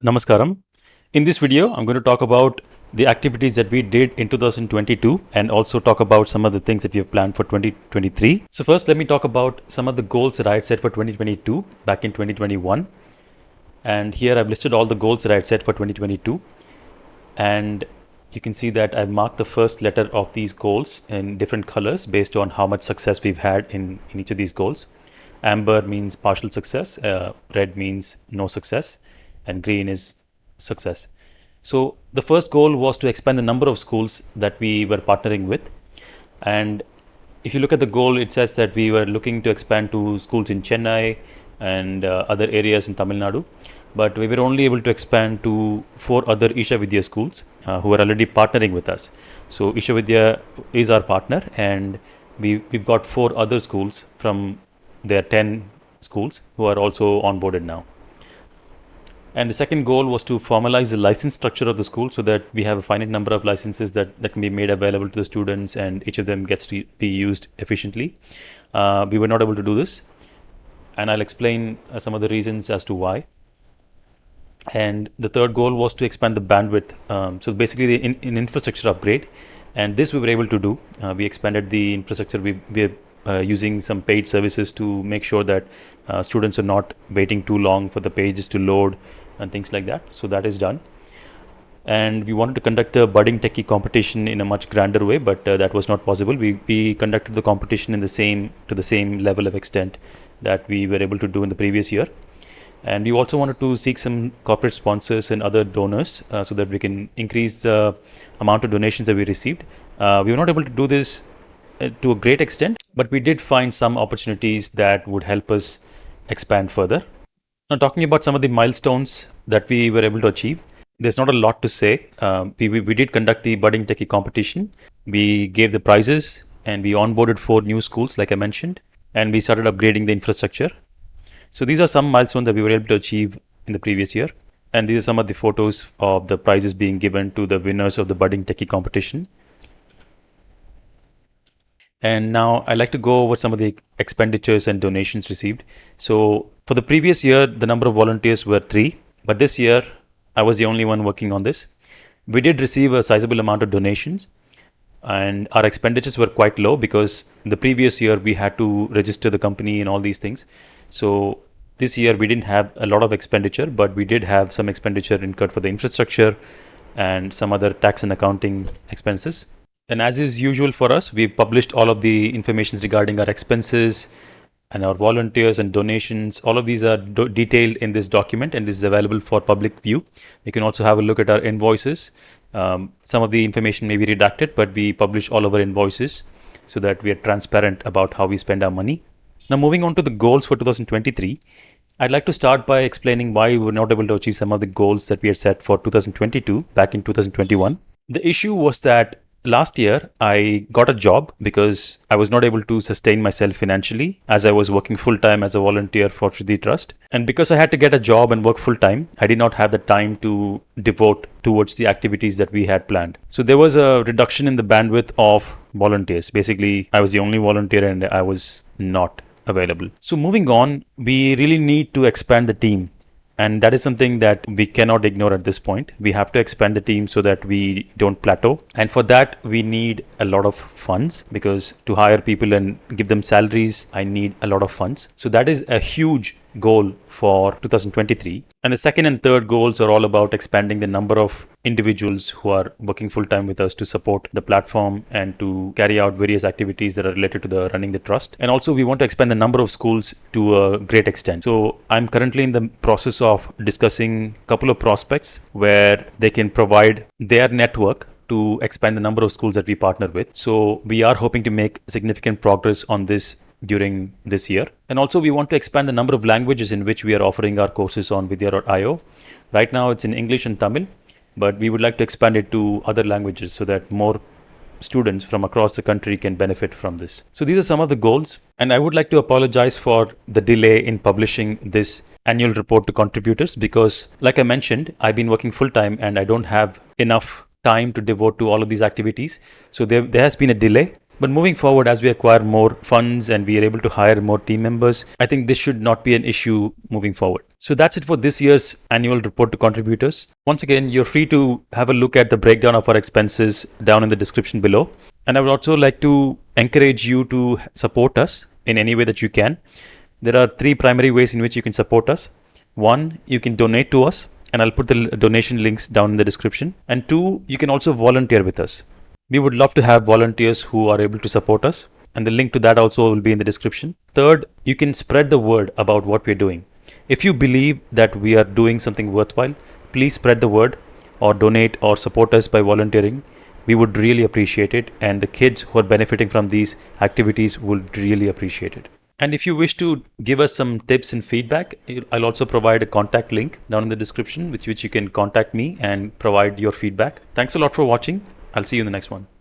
Namaskaram. In this video, I'm going to talk about the activities that we did in 2022 and also talk about some of the things that we have planned for 2023. So first, let me talk about some of the goals that I had set for 2022 back in 2021. And here I've listed all the goals that I had set for 2022. And you can see that I've marked the first letter of these goals in different colors based on how much success we've had in each of these goals. Amber means partial success, red means no success, and green is success. So the first goal was to expand the number of schools that we were partnering with. And if you look at the goal, it says that we were looking to expand to schools in Chennai and other areas in Tamil Nadu. But we were only able to expand to 4 other Isha Vidya schools who are already partnering with us. So Isha Vidya is our partner, and we've got 4 other schools from their 10 schools who are also onboarded now. And the second goal was to formalize the license structure of the school so that we have a finite number of licenses that can be made available to the students, and each of them gets to be used efficiently. We were not able to do this, and I'll explain some of the reasons as to why. And the third goal was to expand the bandwidth. So basically in infrastructure upgrade, and this we were able to do. We expanded the infrastructure. We're using some paid services to make sure that students are not waiting too long for the pages to load and things like that. So that is done. And we wanted to conduct the budding techie competition in a much grander way, but that was not possible. We conducted the competition to the same level of extent that we were able to do in the previous year. And we also wanted to seek some corporate sponsors and other donors so that we can increase the amount of donations that we received. We were not able to do this to a great extent, but we did find some opportunities that would help us expand further. Now, talking about some of the milestones that we were able to achieve, there's not a lot to say. We did conduct the budding techie competition. We gave the prizes, and we onboarded 4 new schools, like I mentioned, and we started upgrading the infrastructure. So these are some milestones that we were able to achieve in the previous year. And these are some of the photos of the prizes being given to the winners of the budding techie competition. And now I'd like to go over some of the expenditures and donations received. So for the previous year, the number of volunteers were 3, but this year I was the only one working on this. We did receive a sizable amount of donations, and our expenditures were quite low because in the previous year we had to register the company and all these things. So this year we didn't have a lot of expenditure, but we did have some expenditure incurred for the infrastructure and some other tax and accounting expenses. And as is usual for us, we've published all of the information regarding our expenses and our volunteers and donations. All of these are detailed in this document, and this is available for public view. You can also have a look at our invoices. Some of the information may be redacted, but we publish all of our invoices so that we are transparent about how we spend our money. Now, moving on to the goals for 2023, I'd like to start by explaining why we were not able to achieve some of the goals that we had set for 2022 back in 2021. The issue was that last year, I got a job because I was not able to sustain myself financially as I was working full-time as a volunteer for Shuddhi Trust. And because I had to get a job and work full-time, I did not have the time to devote towards the activities that we had planned. So there was a reduction in the bandwidth of volunteers. Basically, I was the only volunteer and I was not available. So moving on, we really need to expand the team. And that is something that we cannot ignore at this point. We have to expand the team so that we don't plateau. And for that, we need a lot of funds, because to hire people and give them salaries, I need a lot of funds. So that is a huge goal for 2023. And the second and third goals are all about expanding the number of individuals who are working full-time with us to support the platform and to carry out various activities that are related to the running the trust. And also we want to expand the number of schools to a great extent. So I'm currently in the process of discussing a couple of prospects where they can provide their network to expand the number of schools that we partner with. So we are hoping to make significant progress on this during this year. And also we want to expand the number of languages in which we are offering our courses on Vidya.io. Right now it's in English and Tamil, but we would like to expand it to other languages so that more students from across the country can benefit from this. So these are some of the goals, and I would like to apologize for the delay in publishing this annual report to contributors because, like I mentioned, I've been working full-time and I don't have enough time to devote to all of these activities. So there has been a delay. But moving forward, as we acquire more funds and we are able to hire more team members, I think this should not be an issue moving forward. So that's it for this year's annual report to contributors. Once again, you're free to have a look at the breakdown of our expenses down in the description below. And I would also like to encourage you to support us in any way that you can. There are three primary ways in which you can support us. One, you can donate to us, and I'll put the donation links down in the description. And two, you can also volunteer with us. We would love to have volunteers who are able to support us, and the link to that also will be in the description. Third, you can spread the word about what we're doing. If you believe that we are doing something worthwhile, please spread the word or donate or support us by volunteering. We would really appreciate it, and the kids who are benefiting from these activities would really appreciate it. And if you wish to give us some tips and feedback, I'll also provide a contact link down in the description with which you can contact me and provide your feedback. Thanks a lot for watching. I'll see you in the next one.